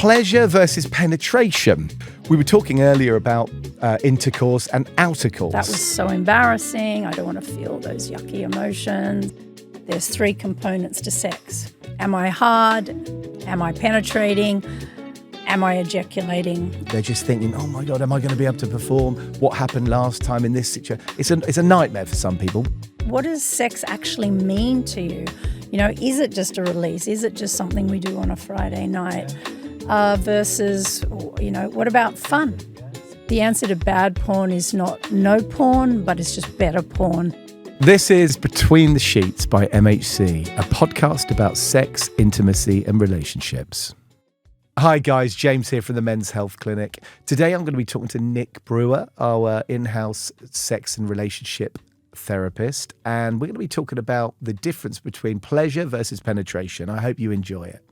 Pleasure versus penetration. We were talking earlier about intercourse and outercourse. That was so embarrassing. I don't want to feel those yucky emotions. There's 3 components to sex. Am I hard? Am I penetrating? Am I ejaculating? They're just thinking, oh my God, am I going to be able to perform what happened last time in this situation? It's a nightmare for some people. What does sex actually mean to you? You know, is it just a release? Is it just something we do on a Friday night? Versus, you know, what about fun? The answer to bad porn is not no porn, but it's just better porn. This is Between the Sheets by MHC, a podcast about sex, intimacy and relationships. Hi guys, James here from the Men's Health Clinic. Today I'm going to be talking to Nic Brewer, our in-house sex and relationship therapist, and we're going to be talking about the difference between pleasure versus penetration. I hope you enjoy it.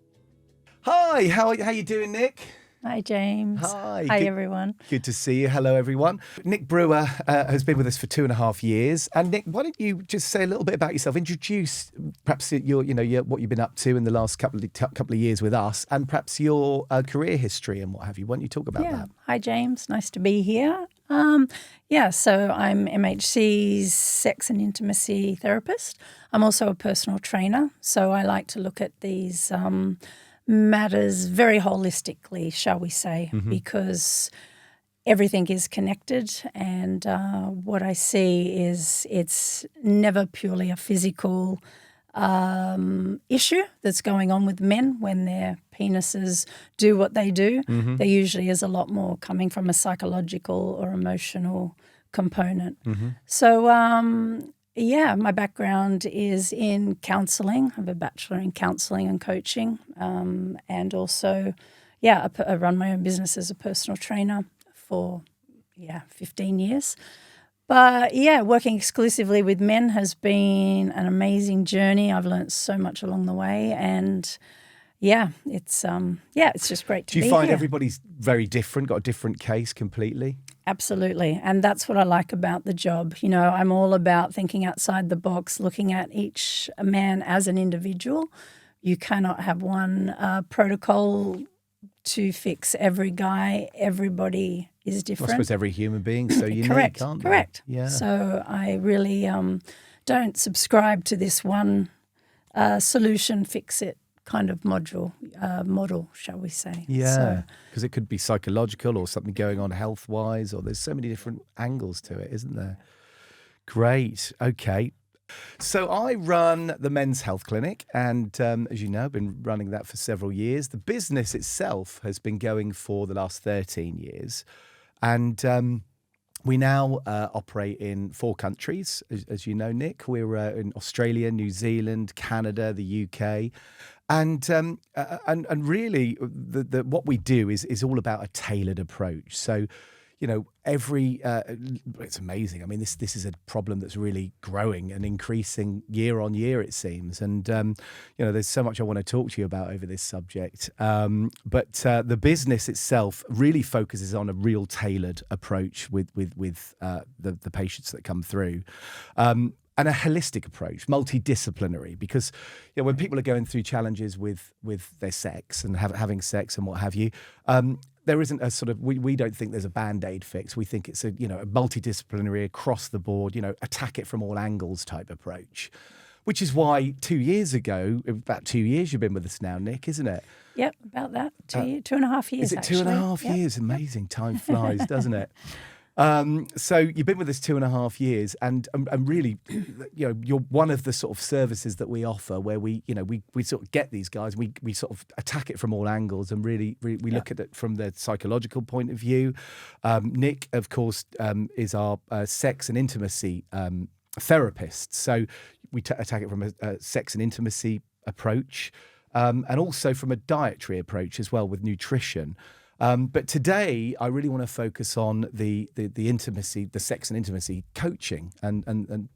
Hi, how you doing, Nic? Hi, James. Hi. Hi, everyone. Good to see you. Hello, everyone. Nic Brewer has been with us for 2.5 years. And Nic, why don't you just say a little bit about yourself? Introduce perhaps what you've been up to in the last couple of years with us, and perhaps your career history and what have you. Why don't you talk about that? Hi, James. Nice to be here. So I'm MHC's sex and intimacy therapist. I'm also a personal trainer. So I like to look at these matters very holistically, shall we say, because everything is connected, and what I see is it's never purely a physical issue that's going on with men when their penises do what they do. There usually is a lot more coming from a psychological or emotional component. So my background is in counselling. I have a bachelor in counselling and coaching, and also, I run my own business as a personal trainer for 15 years. But working exclusively with men has been an amazing journey. I've learnt so much along the way, and it's just great to be here. Do you find everybody's very different, got a different case completely? Absolutely. And that's what I like about the job. You know, I'm all about thinking outside the box, looking at each man as an individual. You cannot have one protocol to fix every guy. Everybody is different. I suppose every human being so unique, Correct. aren't they? Correct. Yeah. So I really don't subscribe to this one solution, fix it kind of model, shall we say. Yeah, because it could be psychological or something going on health-wise, or there's so many different angles to it, isn't there? Great. Okay. So I run the Men's Health Clinic, and as you know, I've been running that for several years. The business itself has been going for the last 13 years, and we now operate in 4 countries, as you know, Nic. We're in Australia, New Zealand, Canada, the UK. And really, what we do is all about a tailored approach. So, you know, it's amazing. I mean, this is a problem that's really growing and increasing year on year, it seems. And there's so much I want to talk to you about over this subject. But the business itself really focuses on a real tailored approach with the patients that come through. And a holistic approach, multidisciplinary, because when people are going through challenges with their sex and having sex and what have you, there isn't a sort of we don't think there's a band-aid fix. We think it's a multidisciplinary, across the board, attack it from all angles type approach, which is why 2 years ago, about 2 years you've been with us now, Nic, isn't it? Yep, about that. 2.5 years. Is it actually. 2.5 years? Amazing. Time flies, doesn't it? So you've been with us 2.5 years, and really, you're one of the sort of services that we offer where we sort of get these guys, we sort of attack it from all angles, and really we look at it from the psychological point of view. Nic, of course, is our sex and intimacy therapist, so we attack it from a sex and intimacy approach, and also from a dietary approach as well with nutrition. But today, I really want to focus on the intimacy, the sex and intimacy coaching, and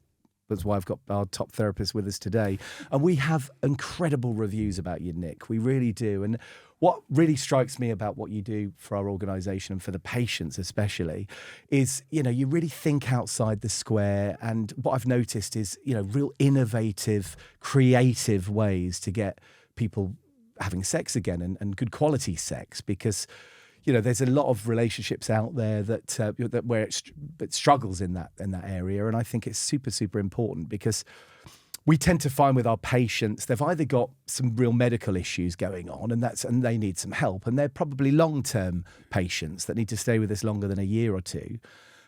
that's why I've got our top therapist with us today. And we have incredible reviews about you, Nic. We really do. And what really strikes me about what you do for our organisation and for the patients especially is, you really think outside the square. And what I've noticed is, real innovative, creative ways to get people having sex again and good quality sex, because there's a lot of relationships out there that where it struggles in that area, and I think it's super, super important, because we tend to find with our patients they've either got some real medical issues going on, and they need some help, and they're probably long-term patients that need to stay with us longer than a year or two.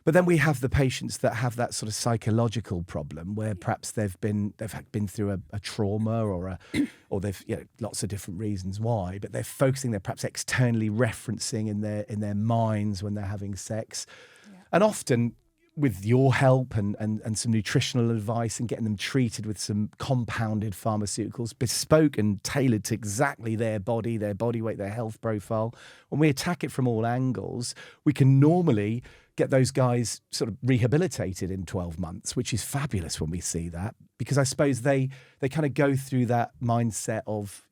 But then we have the patients that have that sort of psychological problem where perhaps they've been through a trauma or they've lots of different reasons why, but they're focusing, they're perhaps externally referencing in their minds when they're having sex, and often with your help and some nutritional advice and getting them treated with some compounded pharmaceuticals, bespoke and tailored to exactly their body weight, their health profile. When we attack it from all angles, we can normally get those guys sort of rehabilitated in 12 months, which is fabulous when we see that, because I suppose they kind of go through that mindset of,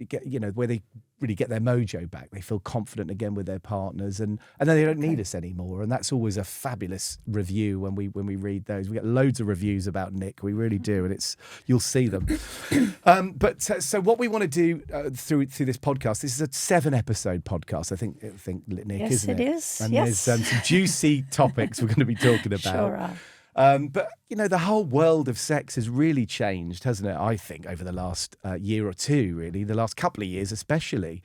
where they really get their mojo back. They feel confident again with their partners, and then they don't need us anymore. And that's always a fabulous review when we read those. We get loads of reviews about Nic, we really do, and you'll see them. So what we want to do through this podcast, this is a 7-episode podcast, I think Nic, yes, isn't it? Yes, it is. And yes. there's some juicy topics we're going to be talking about. Sure are. But the whole world of sex has really changed, hasn't it? I think over the last year or two, really, the last couple of years especially.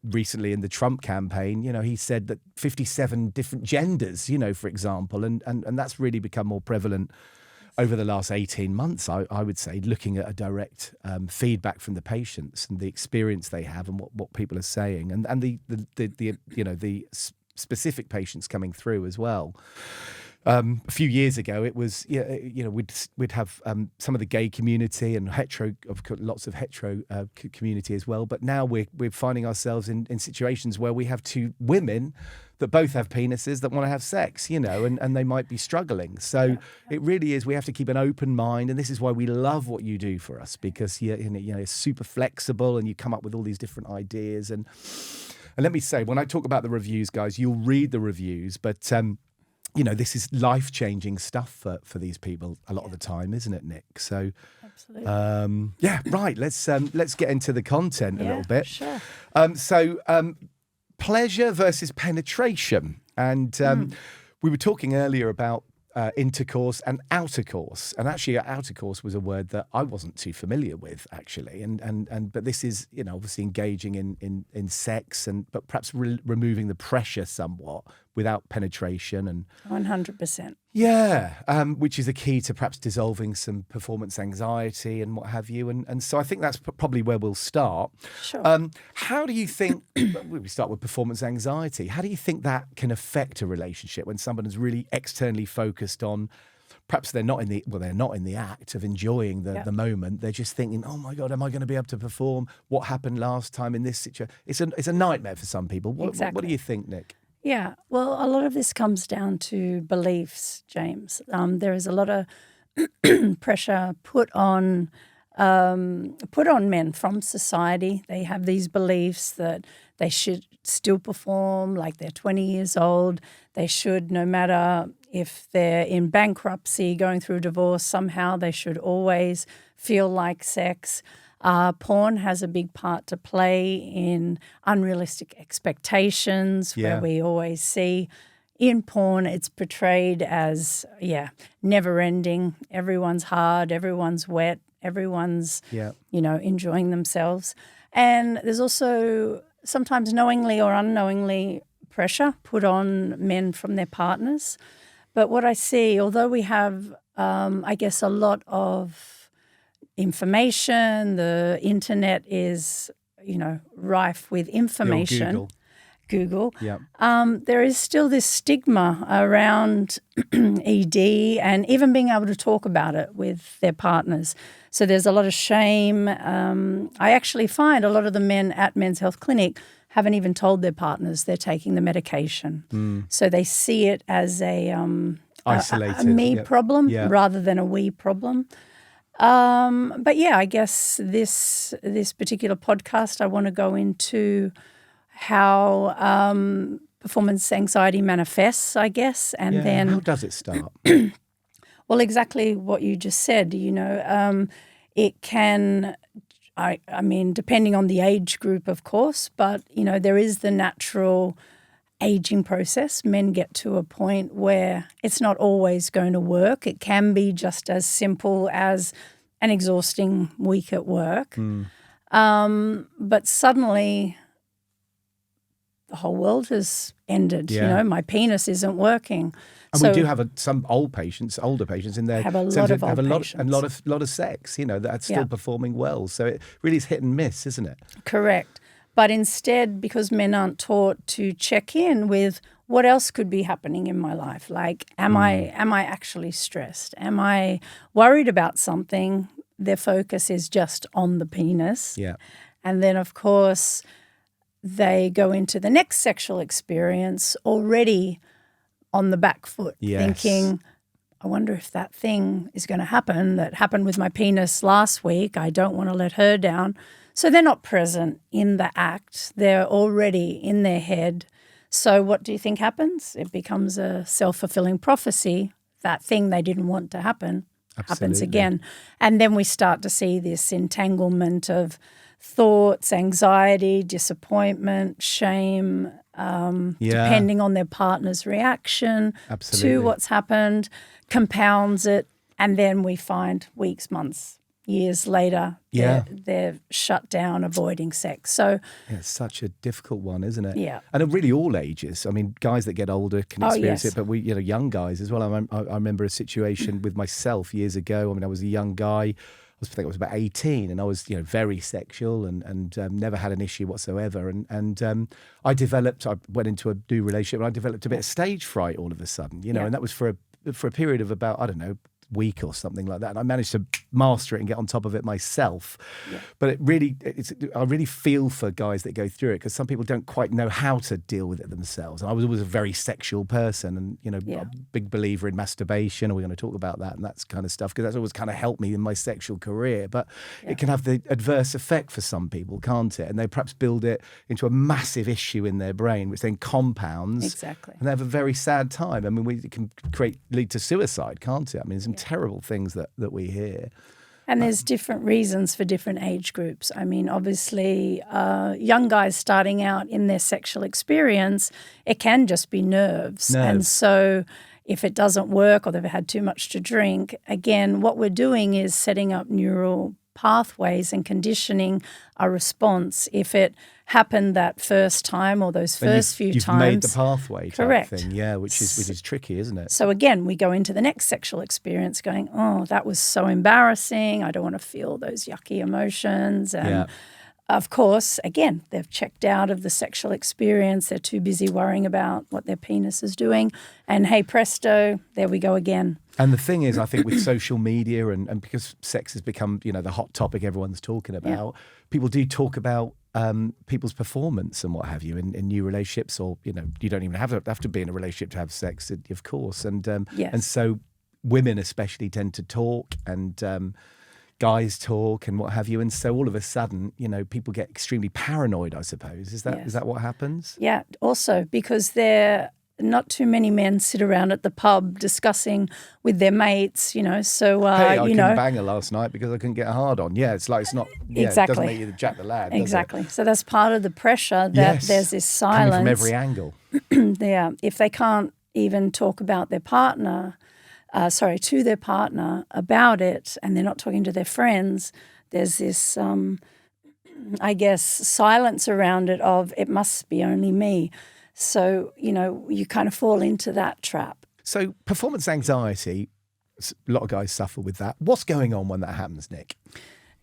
Recently in the Trump campaign, he said that 57 different genders, for example, and that's really become more prevalent over the last 18 months, I would say, looking at a direct feedback from the patients and the experience they have and what people are saying, and the specific patients coming through as well. A few years ago, it was we'd have some of the gay community and lots of hetero community as well. But now we're finding ourselves in situations where we have two women that both have penises that want to have sex, and they might be struggling. So it really is. We have to keep an open mind, and this is why we love what you do for us, because it's super flexible, and you come up with all these different ideas. And let me say, when I talk about the reviews, guys, you'll read the reviews, but this is life-changing stuff for these people a lot of the time, isn't it, Nic? So, absolutely. Right. Let's get into the content a little bit. Sure. Pleasure versus penetration, and we were talking earlier about intercourse and outercourse, and actually outercourse was a word that I wasn't too familiar with, actually, but this is obviously engaging in sex, but perhaps removing the pressure somewhat without penetration, and 100%. Which is a key to perhaps dissolving some performance anxiety and what have you, and so I think that's probably where we'll start. Sure. How do you think we start with performance anxiety? How do you think that can affect a relationship when someone is really externally focused on, perhaps they're not in the act of enjoying the moment. They're just thinking, oh my God, am I going to be able to perform? What happened last time in this situation? It's a nightmare for some people. What do you think, Nic? Yeah, well, a lot of this comes down to beliefs, James. There is a lot of pressure put on men from society. They have these beliefs that they should still perform like they're 20 years old. They should, no matter if they're in bankruptcy, going through a divorce, somehow they should always feel like sex. Porn has a big part to play in unrealistic expectations, where we always see in porn it's portrayed as, never-ending. Everyone's hard, everyone's wet, everyone's, enjoying themselves. And there's also sometimes knowingly or unknowingly pressure put on men from their partners. But what I see, although we have, I guess, a lot of information, the internet is, rife with information. Google. There is still this stigma around ED and even being able to talk about it with their partners. So there's a lot of shame. I actually find a lot of the men at Men's Health Clinic haven't even told their partners they're taking the medication. So they see it as a me problem rather than a we problem. But I guess this particular podcast, I want to go into how performance anxiety manifests, I guess, and then how does it start? Well, exactly what you just said. It can. I mean, depending on the age group, of course, but, there is the natural aging process. Men get to a point where it's not always going to work. It can be just as simple as an exhausting week at work. But suddenly the whole world has ended. Yeah. My penis isn't working. And so we do have some older patients in there. Have a lot of old patients. And lot of sex, that's still performing well. So it really is hit and miss, isn't it? Correct. But instead, because men aren't taught to check in with what else could be happening in my life, like am I actually stressed? Am I worried about something? Their focus is just on the penis. Yeah. And then, of course, they go into the next sexual experience already on the back foot, thinking, I wonder if that thing is going to happen that happened with my penis last week. I don't want to let her down. So they're not present in the act. They're already in their head. So what do you think happens? It becomes a self-fulfilling prophecy. That thing they didn't want to happen happens again. And then we start to see this entanglement of thoughts, anxiety, disappointment, shame, depending on their partner's reaction to what's happened, compounds it, and then we find weeks, months, years later, they're shut down, avoiding sex. So it's such a difficult one, isn't it? Yeah. And at really all ages. I mean, guys that get older can experience it, but we, young guys as well. I remember a situation with myself years ago. I mean, I was a young guy. I think I was about 18, and I was, very sexual and never had an issue whatsoever. And I went into a new relationship, and I developed a bit of stage fright all of a sudden, and that was for a period of about, I don't know, week or something like that, and I managed to master it and get on top of it myself. But I really feel for guys that go through it, because some people don't quite know how to deal with it themselves. And I was always a very sexual person, and a big believer in masturbation, and we're going to talk about that and that kind of stuff, because that's always kind of helped me in my sexual career. But it can have the adverse effect for some people, can't it? And they perhaps build it into a massive issue in their brain, which then compounds, and they have a very sad time. I mean, it can lead to suicide, can't it? I mean, some terrible things that we hear. And there's different reasons for different age groups. I mean, obviously, young guys starting out in their sexual experience, it can just be nerves. And so if it doesn't work, or they've had too much to drink, again, what we're doing is setting up neural pathways and conditioning a response. If it happened that first time, or those first few you've times, made the pathway type thing, which is tricky, isn't it? So again, we go into the next sexual experience going, oh, that was so embarrassing. I don't want to feel those yucky emotions. And of course, again, they've checked out of the sexual experience. They're too busy worrying about what their penis is doing. And hey, presto, there we go again. And the thing is, I think with social media and because sex has become, the hot topic everyone's talking about, people do talk about people's performance and what have you in new relationships, or, you don't even have to be in a relationship to have sex, of course. And so women especially tend to talk, and guys talk and what have you. And so all of a sudden, people get extremely paranoid, I suppose. Is that what happens? Yeah, also because not too many men sit around at the pub discussing with their mates, so, hey, I couldn't bang her last night because I couldn't get a hard on. Yeah, it's like, it's not, exactly. It doesn't make you the Jack the Lad, exactly. So that's part of the pressure that there's this silence. Coming from every angle. If they can't even talk about their partner, to their partner about it, and they're not talking to their friends, there's this, I guess, silence around it of, it must be only me. So, you kind of fall into that trap. So performance anxiety, a lot of guys suffer with that. What's going on when that happens, Nic?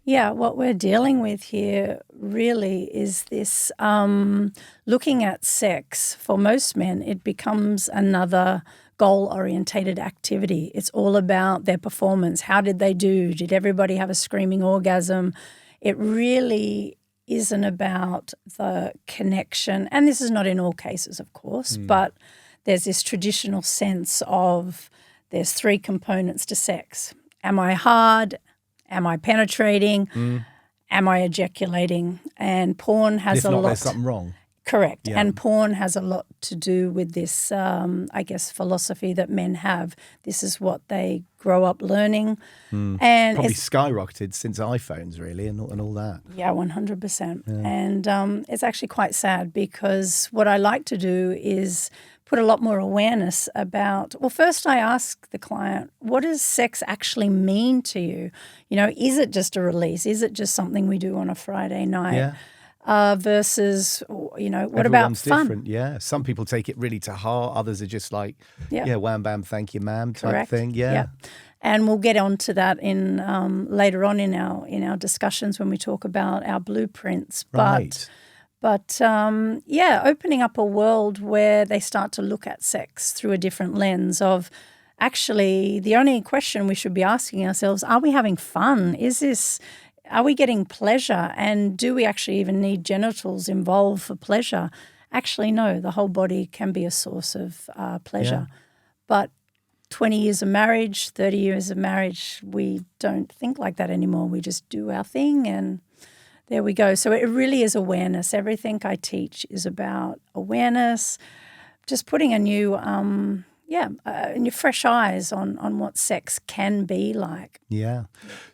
Yeah, what we're dealing with here really is this looking at sex. For most men, it becomes another goal-orientated activity. It's all about their performance. How did they do? Did everybody have a screaming orgasm? It really isn't about the connection. And this is not in all cases, of course, but there's this traditional sense of there's three components to sex. Am I hard? Am I penetrating? Am I ejaculating? And porn has if not, lot. there's something wrong. Correct. Yeah. And porn has a lot to do with this, I guess, philosophy that men have. This is what they grow up learning. And Probably skyrocketed since iPhones, really, and all that. yeah, 100%. And it's actually quite sad because what I like to do is put a lot more awareness about, well, first I ask the client, what does sex actually mean to you? You know, is it just a release? Is it just something we do on a Friday night? Yeah. Versus, you know, what Everyone's about fun? different, yeah. Some people take it really to heart. Others are just like, Yeah. wham, bam, thank you, ma'am type Correct. thing. Yeah. And we'll get on to that in later on in our discussions when we talk about our blueprints. Right. But opening up a world where they start to look at sex through a different lens of actually the only question we should be asking ourselves, are we having fun? Are we getting pleasure? And do we actually even need genitals involved for pleasure? Actually, no, the whole body can be a source of pleasure. Yeah. But 20 years of marriage, 30 years of marriage, we don't think like that anymore. We just do our thing and there we go. So it really is awareness. Everything I teach is about awareness, just putting a new fresh eyes on what sex can be like. Yeah.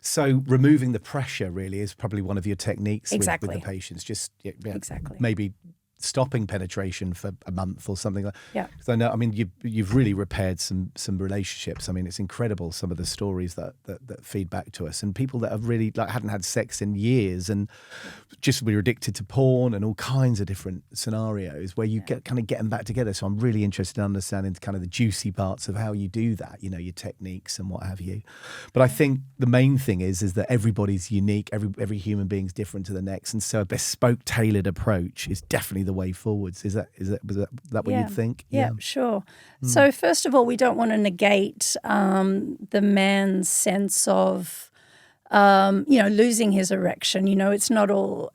So removing the pressure really is probably one of your techniques with Exactly. the patients. Just Exactly. maybe stopping penetration for a month or something like. Yeah. Because I know, I mean, you've really repaired some relationships. I mean, it's incredible some of the stories that feed back to us, and people that have really hadn't had sex in years and just were addicted to porn and all kinds of different scenarios where you get them back together. So I'm really interested in understanding kind of the juicy parts of how you do that. You know, your techniques and what have you. But I think the main thing is that everybody's unique. Every human being's different to the next, and so a bespoke, tailored approach is definitely the way forwards. Was that what you'd think? Yeah, sure. So first of all, we don't want to negate the man's sense of, losing his erection. You know, it's not all,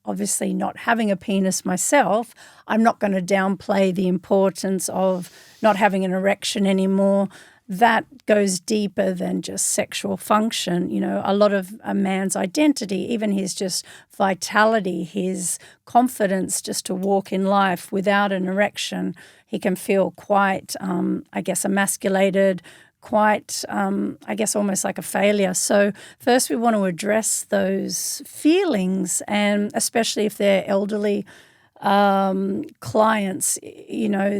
obviously not having a penis myself, I'm not going to downplay the importance of not having an erection anymore. That goes deeper than just sexual function. You know, a lot of a man's identity, even his just vitality, his confidence just to walk in life without an erection, he can feel quite, emasculated, quite, almost like a failure. So first we want to address those feelings, and especially if they're elderly clients, you know,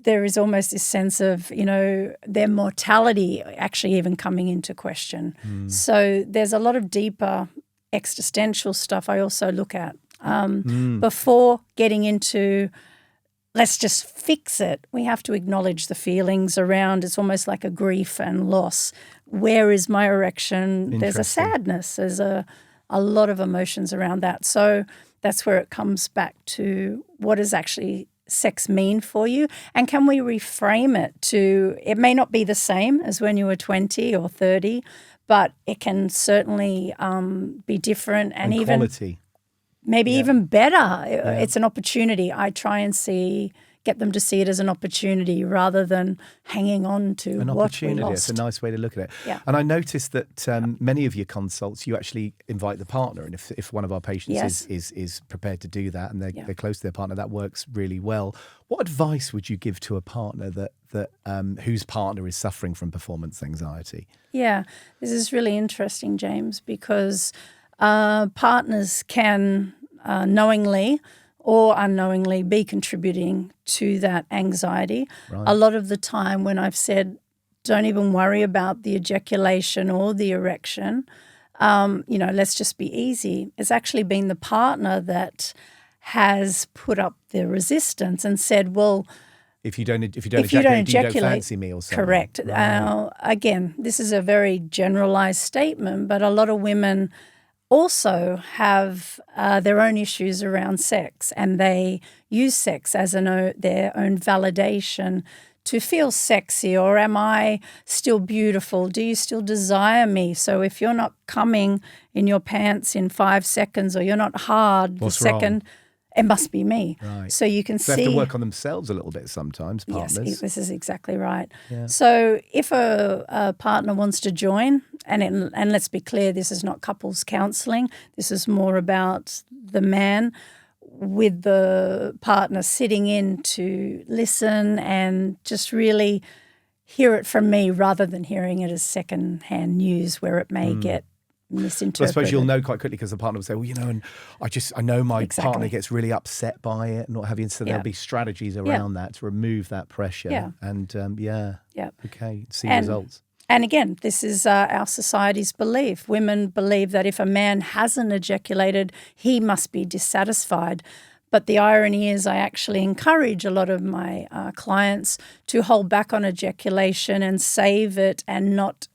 there is almost this sense of, you know, their mortality actually even coming into question. So there's a lot of deeper existential stuff I also look at. Before getting into let's just fix it, we have to acknowledge the feelings around. It's almost like a grief and loss. Where is my erection? There's a sadness. There's a lot of emotions around that. So that's where it comes back to what does actually sex mean for you, and can we reframe it to, it may not be the same as when you were 20 or 30, but it can certainly be different and even quality. Maybe even better. It's an opportunity. I try and get them to see it as an opportunity rather than hanging on to an what opportunity. we lost. It's a nice way to look at it. Yeah. And I noticed that many of your consults, you actually invite the partner, and if one of our patients is prepared to do that and they're close to their partner, that works really well. What advice would you give to a partner that whose partner is suffering from performance anxiety? Yeah, this is really interesting, James, because partners can knowingly or unknowingly be contributing to that anxiety. Right. A lot of the time when I've said, don't even worry about the ejaculation or the erection, let's just be easy, it's actually been the partner that has put up the resistance and said, well, if you don't ejaculate, you don't fancy me or something. Correct. Right. Again, this is a very generalized statement, but a lot of women also have their own issues around sex, and they use sex as their own validation to feel sexy, or am I still beautiful? Do you still desire me? So if you're not coming in your pants in 5 seconds, or you're not hard What's the second, wrong? It must be me. Right. So you can They see. have to work on themselves a little bit sometimes, partners. Yes, this is exactly right. Yeah. So if a partner wants to join, and let's be clear, this is not couples counselling. This is more about the man. with the partner sitting in to listen and just really hear it from me rather than hearing it as second-hand news where it may get misinterpreted. I suppose you'll know quite quickly because the partner will say, well, and I know my partner gets really upset by it and what have you. And so there'll be strategies around that to remove that pressure. Yeah. And okay, see results. And again, this is our society's belief. Women believe that if a man hasn't ejaculated, he must be dissatisfied. But the irony is I actually encourage a lot of my clients to hold back on ejaculation and save it and not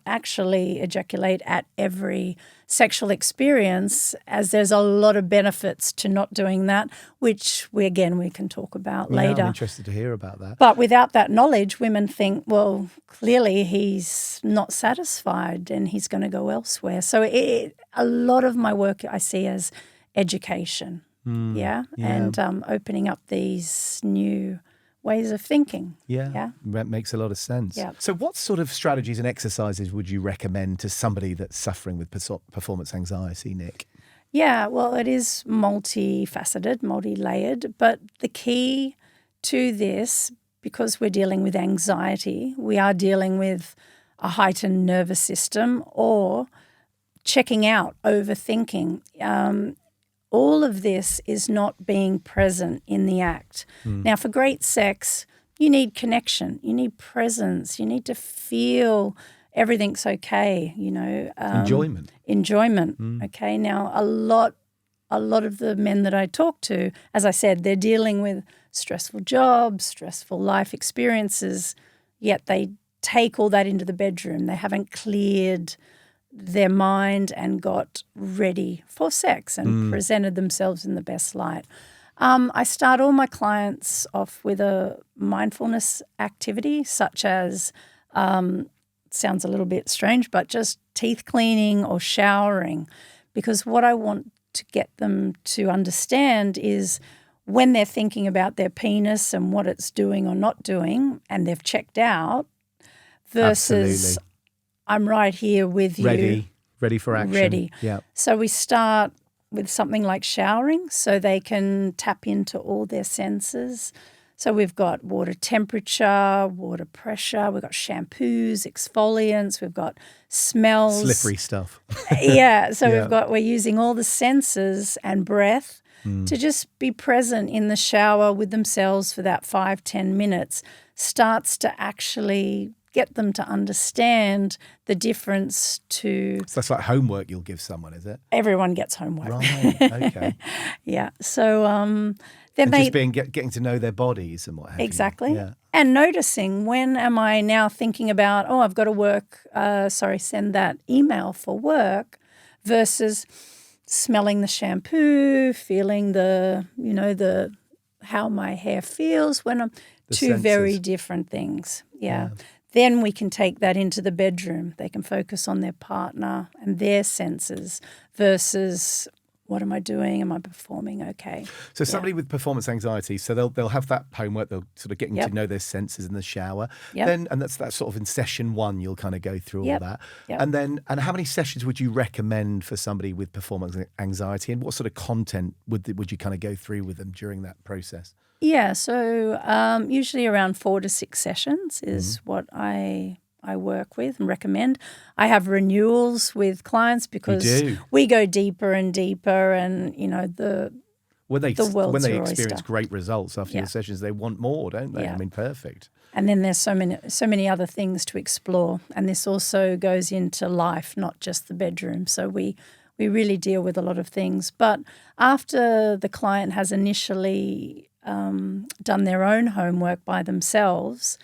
actually ejaculate at every sexual experience, as there's a lot of benefits to not doing that, which we can talk about later. I'm interested to hear about that. But without that knowledge, women think, well, clearly he's not satisfied and he's going to go elsewhere. So a lot of my work I see as education, and opening up these new ways of thinking. Yeah, that makes a lot of sense. Yeah. So what sort of strategies and exercises would you recommend to somebody that's suffering with performance anxiety, Nic? Yeah, well, it is multifaceted, multi-layered, but the key to this, because we're dealing with anxiety, we are dealing with a heightened nervous system or checking out, overthinking. All of this is not being present in the act. Now, for great sex, you need connection, you need presence, you need to feel everything's okay, Enjoyment, okay? Now, a lot of the men that I talk to, as I said, they're dealing with stressful jobs, stressful life experiences, yet they take all that into the bedroom. They haven't cleared their mind and got ready for sex and presented themselves in the best light. I start all my clients off with a mindfulness activity, such as, sounds a little bit strange, but just teeth cleaning or showering, because what I want to get them to understand is when they're thinking about their penis and what it's doing or not doing, and they've checked out, versus Absolutely. I'm right here with you. Ready for action. Ready. Yeah. So we start with something like showering so they can tap into all their senses. So we've got water temperature, water pressure, we've got shampoos, exfoliants, we've got smells. Slippery stuff. Yeah. So we're using all the senses and breath to just be present in the shower with themselves for that 5-10 minutes, starts to actually get them to understand the difference to... So that's like homework you'll give someone, is it? Everyone gets homework. Right, okay. Yeah. So then just getting to know their bodies and what have you. Exactly. Yeah. And noticing, when am I now thinking about, I've got to send that email for work, versus smelling the shampoo, feeling the how my hair feels when I'm... Two very different things. Yeah. Then we can take that into the bedroom. They can focus on their partner and their senses versus, what am I doing? Am I performing okay? So somebody with performance anxiety, so they'll have that homework, they'll sort of getting to know their senses in the shower. Then, and that's that sort of in session 1, you'll kind of go through all that. And how many sessions would you recommend for somebody with performance anxiety, and what sort of content would you kind of go through with them during that process? Yeah, so usually around 4 to 6 sessions is what I work with and recommend. I have renewals with clients because we go deeper and deeper, and when they experience oyster. great results after the sessions, they want more, don't they? I mean, perfect. And then there's so many other things to explore, and this also goes into life, not just the bedroom. So we really deal with a lot of things. But after the client has initially done their own homework by themselves,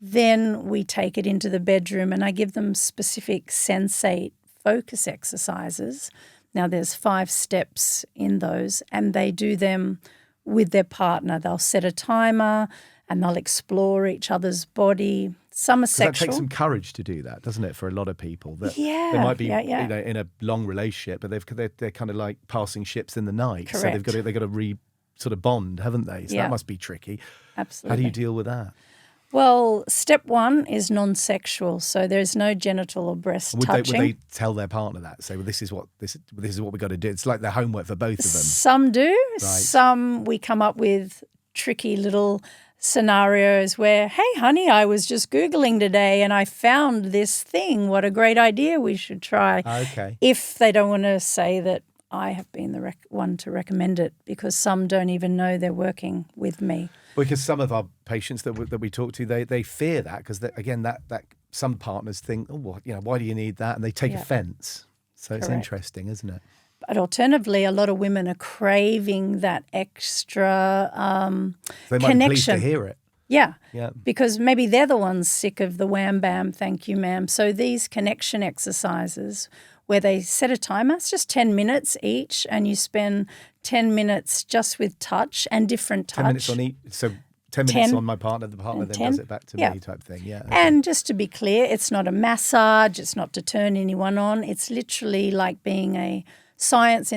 then we take it into the bedroom and I give them specific Sensate focus exercises. Now there's 5 steps in those, and they do them with their partner. They'll set a timer and they'll explore each other's body. Some are sexual. That takes some courage to do that, doesn't it, for a lot of people? That they might be in a long relationship, but they're kind of like passing ships in the night. Correct. So they've got to sort of bond, haven't they? So that must be tricky. Absolutely. How do you deal with that? Well, step 1 is non-sexual, so there's no genital or breast touching. Would they tell their partner that? Say, well, this is what we got to do. It's like their homework for both of them. Some do. Right. Some we come up with tricky little scenarios where, hey, honey, I was just Googling today and I found this thing. What a great idea. We should try. Okay. If they don't want to say that I have been the one to recommend it, because some don't even know they're working with me. Because some of our patients that we talk to, they fear that because, again, that some partners think, oh, well, why do you need that? And they take offence. So it's interesting, isn't it? But alternatively, a lot of women are craving that extra they might connection. be pleased to hear it. Yeah, because maybe they're the ones sick of the wham, bam, thank you, ma'am. So these connection exercises where they set a timer, it's just 10 minutes each, and you spend 10 minutes just with touch and different touch. 10 minutes on each, so 10 minutes on my partner, the partner then does it back to me type thing. Yeah. Okay. And just to be clear, it's not a massage, it's not to turn anyone on. It's literally like being in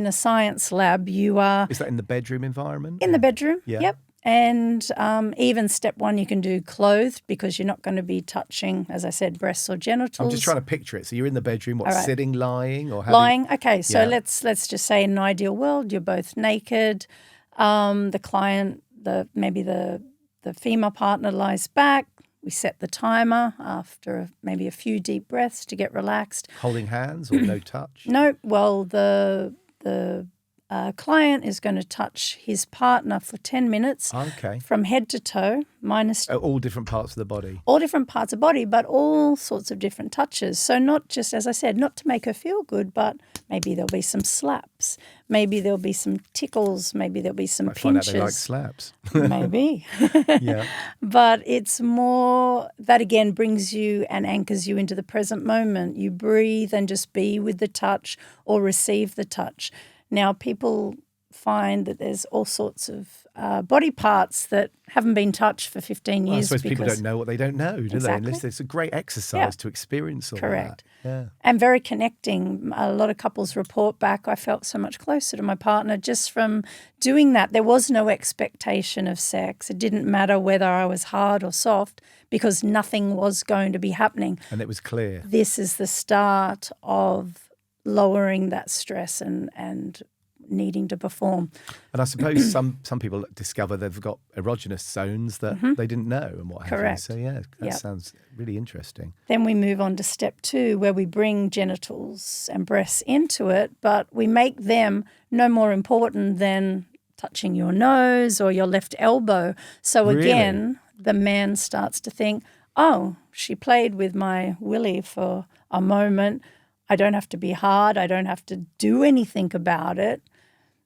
a science lab. You are... Is that in the bedroom environment? In the bedroom, yeah. Yep. And even step 1 you can do clothed, because you're not going to be touching, as I said, breasts or genitals. I'm just trying to picture it. So you're in the bedroom, sitting, lying, or lying? Okay, so let's just say in an ideal world you're both naked. The client, maybe the female partner lies back. We set the timer after maybe a few deep breaths to get relaxed. Holding hands or no touch? No. Well, the client is going to touch his partner for 10 minutes from head to toe, minus... all different parts of the body? All different parts of the body, but all sorts of different touches. So not just, as I said, not to make her feel good, but maybe there'll be some slaps. Maybe there'll be some tickles. Maybe there'll be some pinches. Find out they like slaps. Maybe. Yeah. But it's more, that again brings you and anchors you into the present moment. You breathe and just be with the touch or receive the touch. Now, people find that there's all sorts of body parts that haven't been touched for 15 years. I suppose people don't know what they don't know, do they? Unless it's a great exercise to experience all Correct. that. Yeah. And very connecting. A lot of couples report back, I felt so much closer to my partner just from doing that. There was no expectation of sex. It didn't matter whether I was hard or soft, because nothing was going to be happening. And it was clear. This is the start of lowering that stress and needing to perform. And I suppose some people discover they've got erogenous zones that they didn't know and what have you. Correct. So, that sounds really interesting. Then we move on to step 2, where we bring genitals and breasts into it, but we make them no more important than touching your nose or your left elbow. So again, the man starts to think, oh, she played with my willy for a moment. I don't have to be hard. I don't have to do anything about it.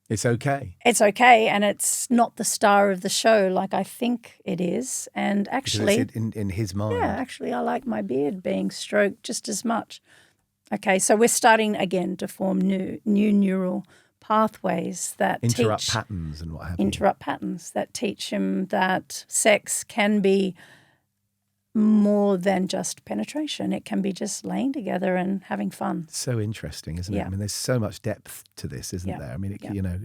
It's okay. It's okay, and it's not the star of the show like I think it is. And actually, it's in his mind. Yeah, actually, I like my beard being stroked just as much. Okay, so we're starting again to form new neural pathways that interrupt patterns and what have you. Interrupt patterns that teach him that sex can be more than just penetration. It can be just laying together and having fun. So interesting, isn't it? I mean, there's so much depth to this, isn't there? I mean,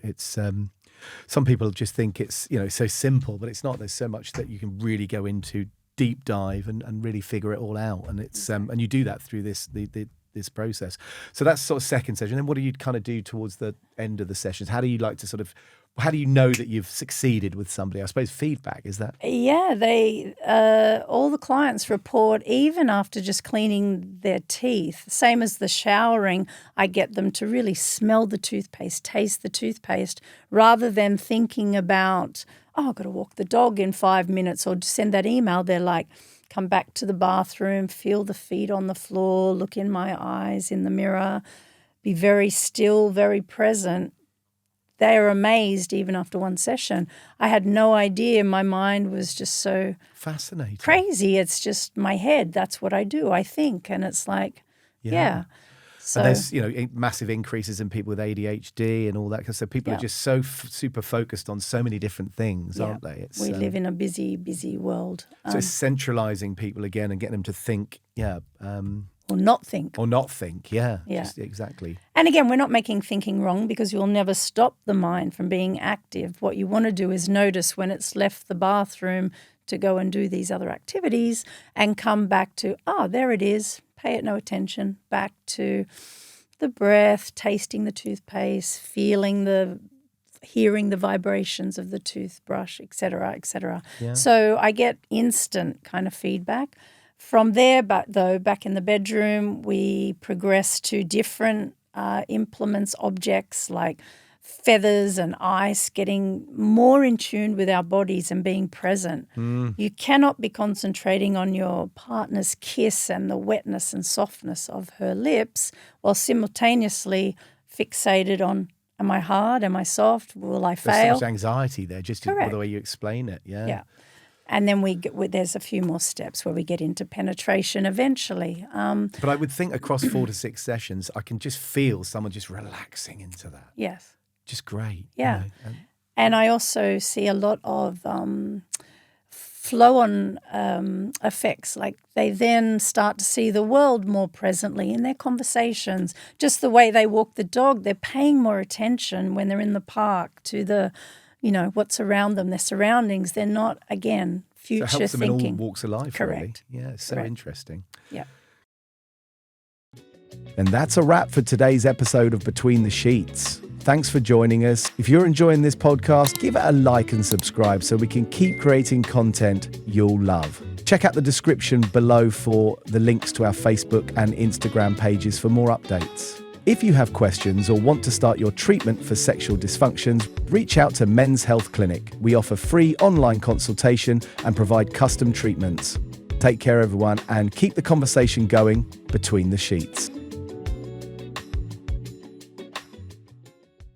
it's some people just think it's so simple, but it's not. There's so much that you can really go into, deep dive and really figure it all out, and it's and you do that through this process. So that's sort of second session. And then what do you kind of do towards the end of the sessions? How do you like to how do you know that you've succeeded with somebody? I suppose feedback, is that? Yeah, they all the clients report, even after just cleaning their teeth, same as the showering, I get them to really smell the toothpaste, taste the toothpaste, rather than thinking about, oh, I've got to walk the dog in 5 minutes or send that email. They're like, come back to the bathroom, feel the feet on the floor, look in my eyes in the mirror, be very still, very present. They are amazed even after one session. I had no idea. My mind was just so fascinating, crazy. It's just my head. That's what I do. I think. And it's like, So, and there's, massive increases in people with ADHD and all that. So people are just so super focused on so many different things, aren't they? We live in a busy, busy world. So it's centralizing people again and getting them to think, or not think. Just exactly. And again, we're not making thinking wrong, because you'll never stop the mind from being active. What you want to do is notice when it's left the bathroom to go and do these other activities and come back to, there it is, pay it no attention, back to the breath, tasting the toothpaste, hearing the vibrations of the toothbrush, et cetera, et cetera. Yeah. So I get instant kind of feedback. From there, back in the bedroom, we progress to different implements, objects like feathers and ice, getting more in tune with our bodies and being present. You cannot be concentrating on your partner's kiss and the wetness and softness of her lips while simultaneously fixated on, am I hard? Am I soft? Will I fail? There's so much anxiety there, just Correct. the way you explain it. Yeah. And then there's a few more steps where we get into penetration eventually. But I would think across 4 to 6 sessions, I can just feel someone just relaxing into that. Yes. Just great. Yeah. You know? And I also see a lot of flow-on effects. Like they then start to see the world more presently in their conversations. Just the way they walk the dog, they're paying more attention when they're in the park to the, what's around them, their surroundings. They're not, again, future thinking. So it helps them thinking. in all walks of life, Correct. really. Yeah, it's so interesting. Yeah. And that's a wrap for today's episode of Between the Sheets. Thanks for joining us. If you're enjoying this podcast, give it a like and subscribe so we can keep creating content you'll love. Check out the description below for the links to our Facebook and Instagram pages for more updates. If you have questions or want to start your treatment for sexual dysfunctions, reach out to Men's Health Clinic. We offer free online consultation and provide custom treatments. Take care, everyone, and keep the conversation going between the sheets.